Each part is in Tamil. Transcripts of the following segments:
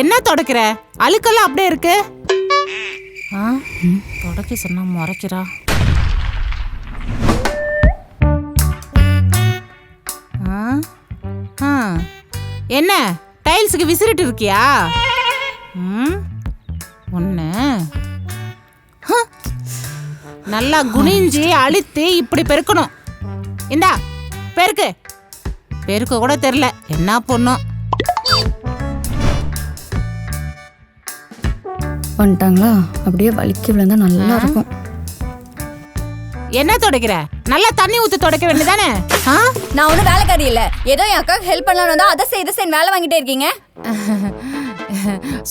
என்ன தொடக்கிற? அழுக்கெல்லாம் அப்படியே இருக்கு. தொடக்க சொன்னா முறைக்கிறா. என்ன டைல்ஸுக்கு விசிறிட்டு இருக்கியா? ஒண்ணு நல்லா குனிஞ்சி அழுத்தி இப்படி பெருக்கணும். இந்தா பெருக்கு. பெருக்க கூட தெரியல, என்ன பொண்ணும். வந்துட்டாங்களா? அப்படியே வலிக்க விழுந்தா நல்லா இருக்கும். என்ன துடைக்கிற? நல்லா தண்ணி ஊத்தி துடைக்க வேண்டியதானே? நான் ஒன்றும் வேலைக்காரி இல்லை. ஏதோ என் அக்காவுக்கு ஹெல்ப் பண்ணலான்னு வந்தா அதை செய்து வேலை வாங்கிட்டே இருக்கீங்க.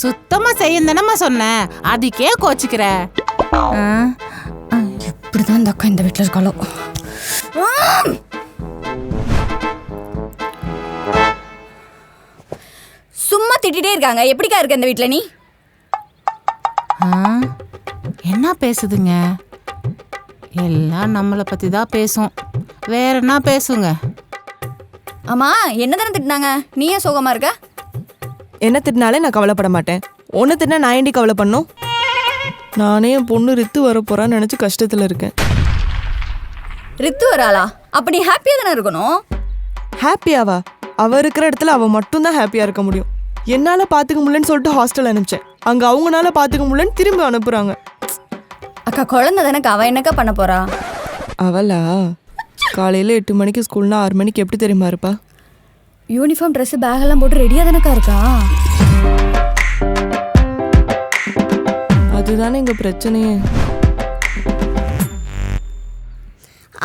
சுத்தமா செய்யும் தானம்மா சொன்னேன், அதுக்கே கோச்சிக்கிற. இப்படிதான் இந்த அக்கா இந்த வீட்டில் இருக்காளோ. சும்மா திட்டிகிட்டே இருக்காங்க. எப்படிக்கா இருக்க இந்த வீட்டில் நீ? என்ன பேசுதுங்க? எல்லாம் நம்மளை பத்தி தான் பேசும், வேற என்ன பேசுங்க? ஆமா, என்ன தானே திட்டினாங்க? நீ ஏன் சோகமா இருக்க? என்ன திட்டினாலே நான் கவலைப்பட மாட்டேன். ஒன்று திட்டினா நான் ஏண்டி கவலை பண்ணும்? நானே என் பொண்ணு ரித்து வரப்போறான்னு நினச்சி கஷ்டத்தில் இருக்கேன். ரித்து வராளா? அப்ப நீ ஹாப்பியாக தானே இருக்கணும். ஹாப்பியாவா? அவள் இருக்கிற இடத்துல அவள் மட்டும்தான் ஹாப்பியாக இருக்க முடியும். என்னால் பார்த்துக்க முடியலன்னு சொல்லிட்டு ஹாஸ்டல் அனுப்பிச்சேன். அங்கே அவங்களால பார்த்துக்க முடியலன்னு திரும்பி அனுப்புகிறாங்க. அக்கா குழந்தை தானே, அவ என்னக்கா பண்ண போறா? அவளா காலையில் 8 மணிக்கு ஸ்கூல்னா 6 மணிக்கு எப்படி தெரியுமா இருப்பா? யூனிஃபார்ம் ட்ரெஸ் பேக் எல்லாம் போட்டு ரெடியாக தானக்கா இருக்கா? அதுதானே இங்கே பிரச்சனையே.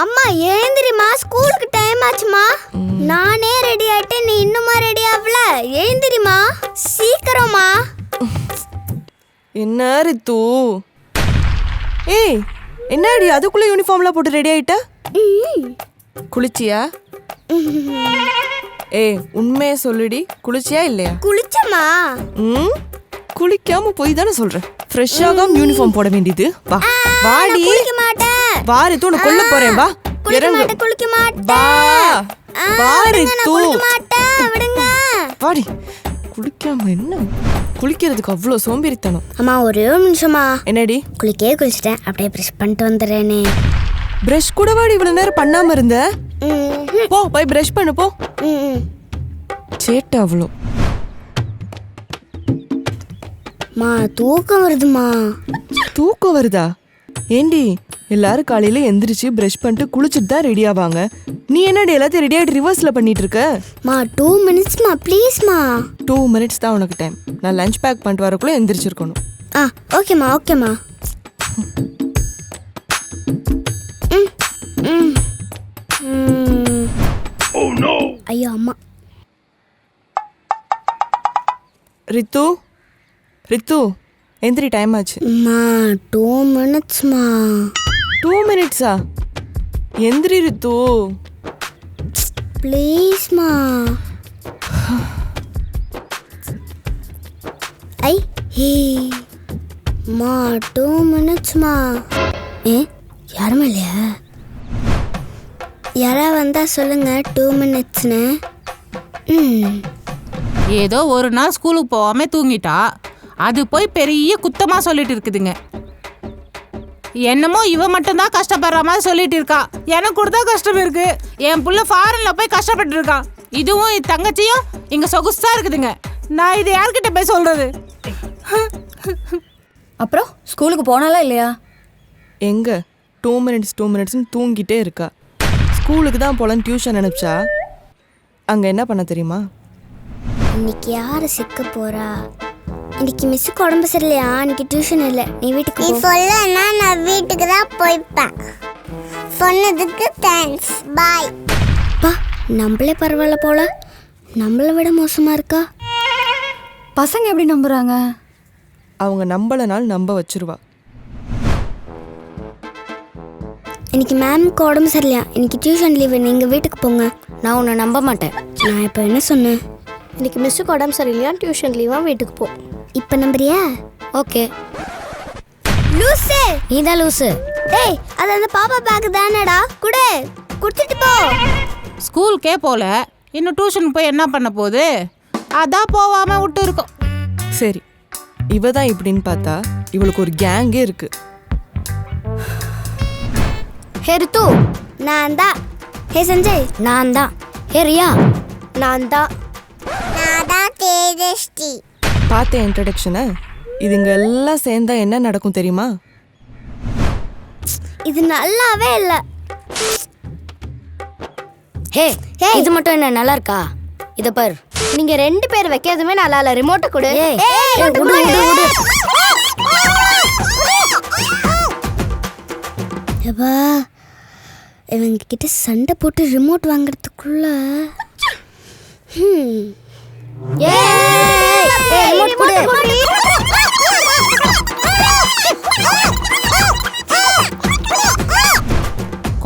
அம்மா எழுந்திரிமா, ஸ்கூலுக்கு டைம் ஆச்சுமா. நானே ரெடி ஆயிட்டேன், நீ இன்னுமா ரெடி ஆகல? எழுந்திரிமா சீக்கிரமா. என்ன ரித்து? ஏய் என்னடி அதுக்குள்ளே யூனிஃபார்ம்லாம் போட்டு ரெடி ஆயிட்ட? குளிச்சியா? ஏய் உண்மையை சொல்லுடி, குளிச்சியா இல்லையா? குளிச்சமா? குளிக்காம போய் தானே சொல்றேன். ஃப்ரெஷ்ஷாக யூனிஃபார்ம் போட வேண்டியது. வா வாடி. குளிக்க மாட்டேன். வாரி தூணு கொல்ல போறேன். வா இறங்கு. குளிக்க மாட்டேன். வா வாரி தூ. குளிக்க மாட்டேன், விடுங்க. வாடி. குளிக்காம என்ன? குளிக்கிறதுக்கு அவ்வளோ சோம்பேறித்தனம். அம்மா ஒரே ஒரு நிமிஷமா. என்னடி? குளிச்சிட்டேன், அப்படியே ப்ரஷ் பண்ணிட்டு வந்துடுறேனே. பிரஷ் கூட வாடி இவ்வளவு நேரம் பண்ணாம இருந்த? போ போய் பிரஷ் பண்ணு போ. சேட்டை அவ்வளோ. மா தூக்கம் வருதுமா. தூக்கம் வருதா? ஏண்டி எல்லாரும் காலையில எந்திரிச்சு பிரஷ் பண்ணிட்டு குளிச்சுட்டு தான் ரெடி ஆவாங்க. நீ என்னடி எல்லாத்தையும் ரெடி ஆகிட்டு ரிவர்ஸ்ல பண்ணிட்டு இருக்க? மா 2 மினிட்ஸ்மா ப்ளீஸ்மா. 2 மினிட்ஸ் தான் உனக்கு டைம். நான் லஞ்ச் பேக் பண்ணிட்டு வரக்குள்ள எந்திரிச்சிருக்கணும். ஓகேம்மா ஓகேம்மா. ஐயோ அம்மா. ரித்து ரித்து எந்திரி, டைம் ஆச்சு. மா 2 மினிட்ஸ்மா. 2 மினிட்ஸா? எந்திரி ரித்து ப்ளீஸ்மா. ஐ ஹே மா 2 மினிட்ஸ்மா. யாருமே இல்லையா? யாரா வந்தா சொல்லுங்க 2 மினிட்ஸ்னு. ஏதோ ஒரு நாள் ஸ்கூலுக்கு போகாம தூங்கிட்டா, அது போய் பெரிய குத்தமா சொல்லிட்டு இருக்குதுங்க. என்னமோ இவ மட்டும்தான் கஷ்டப்படுற மாதிரி சொல்லிட்டு இருக்கா. எனக்கு கூட தான் கஷ்டம் இருக்கு. என் புள்ள ஃபாரின்ல போய் கஷ்டப்பட்டு இருக்கான். இதுவும் என் தங்கச்சியும் இங்க சொகுசா இருக்குதுங்க. நான் இது யார்கிட்ட போய் சொல்றது? அப்புறம் ஸ்கூலுக்கு போனாலா இல்லையா? எங்க 2 மினிட்ஸ்னு தூங்கிட்டே இருக்கா. ஸ்கூலுக்கு தான் போலன்னு டியூஷன் அனுப்பிச்சா. அங்கே என்ன பண்ண தெரியுமா? இன்னைக்கு யாரு சிக்க போறா? இன்னைக்கு மிஸ்ஸுக்கு உடம்பு சரியில்லையா? இன்னைக்கு டியூஷன் இல்லை, நீ வீட்டுக்கு நீ சொல்லனா நான் வீட்டுக்கு தான் போய்ப்பேன். சொன்னதுக்கு தேங்க்ஸ், பாய். பா நம்மளே பரவாயில்ல போல, நம்மளை விட மோசமா இருக்கா. பசங்க எப்படி நம்புறாங்க? அவங்க நம்பலனாலும் நம்ப வச்சிருவா. இன்னைக்கு மேம்க்கு உடம்பு சரியில்லையா, இன்னைக்கு டியூஷன் லீவு, நீங்கள் வீட்டுக்கு போங்க. நான் உன்னை நம்ப மாட்டேன். நான் இப்போ என்ன சொன்னேன்? இன்னைக்கு மிஸ்ஸுக்கு உடம்பு சரியில்லையா, டியூஷன் லீவா, வீட்டுக்கு போ. இப்போ நம்புறியா? ஓகே. லூசு, நீ தான் லூசு. டேய் அது அந்த பாப்பா பேக் தானடா, கொடுத்துட்டு போ. ஸ்கூலுக்கே போல, இன்னும் டியூஷனுக்கு போய் என்ன பண்ண போகுது? அதான் போகாம விட்டு இருக்கோம். சரி, இவ தான் இப்படின்னு பார்த்தா இவளுக்கு ஒரு கேங்கே இருக்கு. ஹே ரித்து, நான் தான். ஹே சஞ்சய், நான் தான். ஹே ரியா, நான் தான். நான் தான் தேஜஸ்ரீ. பார்த்த இன்ட்ரடக்ஷனை இதுங்க எல்லாம் சேர்ந்தா என்ன நடக்கும் தெரியுமா? இது நல்லாவே இல்ல. ஹே, இது மட்டும் என்ன நல்லா இருக்கா? இத பார். நீங்க 2 பேர் வைக்கிறதுமே நல்லா இல்ல. ரிமோட்டை கொடு. அப்பா, இவங்க கிட்ட சண்டை போட்டு ரிமோட் வாங்குறதுக்குள்ள ரிமோட் கொடு.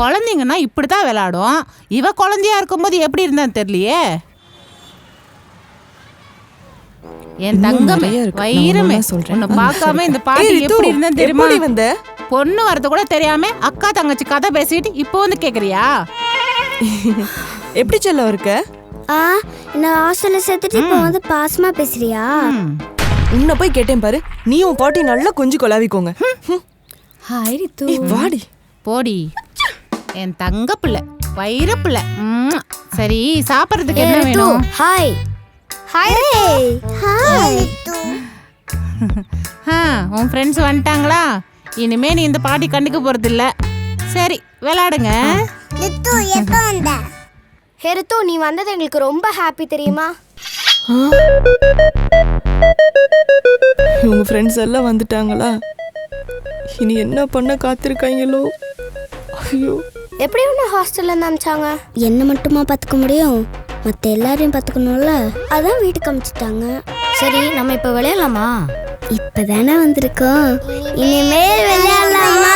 குழந்தைங்கன்னா இப்படிதான் விளையாடும். இவ குழந்தையா இருக்கும்போது எப்படி இருந்தான்னு தெரியலையே. என் தங்கம் வயிறுமே உன்னை பார்க்காம இந்த பாட்டி எப்படி இருந்தான்னு தெரியுமா? பொண்ணு வரது கூட தெரியாம அக்கா தங்கச்சி கதை பேசிட்டு இப்போ வந்து கேக்குறியா? எப்படி சொல்ல இருக்க? நான் ஹாஸ்டல்ல சேர்த்துட்டு இப்போ வந்து பாசமா பேசுறியா? உன்னை போய் கேட்டேன் பாரு. நீ உன் பாட்டி நல்லா கொஞ்சம் கொலாவிக்கோங்க. ஹாய் ரித்து. வாடி போடி என் தங்க பிள்ளை வயிறு பிள்ளை. சரி, சாப்பிட்றதுக்கு என்ன வேணும்? Hi hi hi. உன் ஃப்ரெண்ட்ஸ் வந்துட்டாங்களா? இனிமே நீ இந்த பாட்டி கண்டுக்க போறது இல்ல. சரி, விளையாடுங்க. ரித்து எப்போ வந்த? ஹே ரித்து, நீ வந்தது எங்களுக்கு ரொம்ப ஹாப்பி தெரியுமா? உங்க ஃப்ரெண்ட்ஸ் எல்லாம் வந்துட்டாங்களா? இனி என்ன பண்ண காத்திருக்காங்களோ? ஐயோ, எப்படி ஒன்று ஹாஸ்டல்ல இருந்து அனுப்பிச்சாங்க? என்ன மட்டுமா பார்த்துக்க முடியும்? மற்ற எல்லாரையும் பார்த்துக்கணும்ல. அதான் வீட்டுக்கு அனுப்பிச்சிட்டாங்க. சரி, நம்ம இப்போ விளையாடலாமா? இப்பதானே வந்திருக்கோம், இனிமேல் விளையாடலாமா?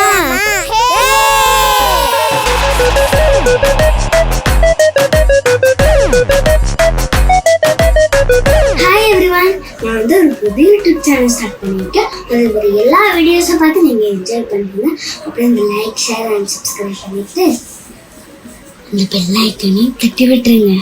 ஹாய் எவ்ரிவன், நான் வந்து ஒரு புதிய யூடியூப் சேனல் ஸ்டார்ட் பண்ணியிருக்கேன். அதில் ஒரு எல்லா வீடியோஸும் பார்த்து நீங்கள் என்ஜாய் பண்ணுறீங்க. அப்புறம் இந்த லைக், ஷேர் அண்ட் சப்ஸ்கிரைப் பண்ணிவிட்டு இந்த பெல் ஐக்கனையும் தட்டி விட்டுருங்க.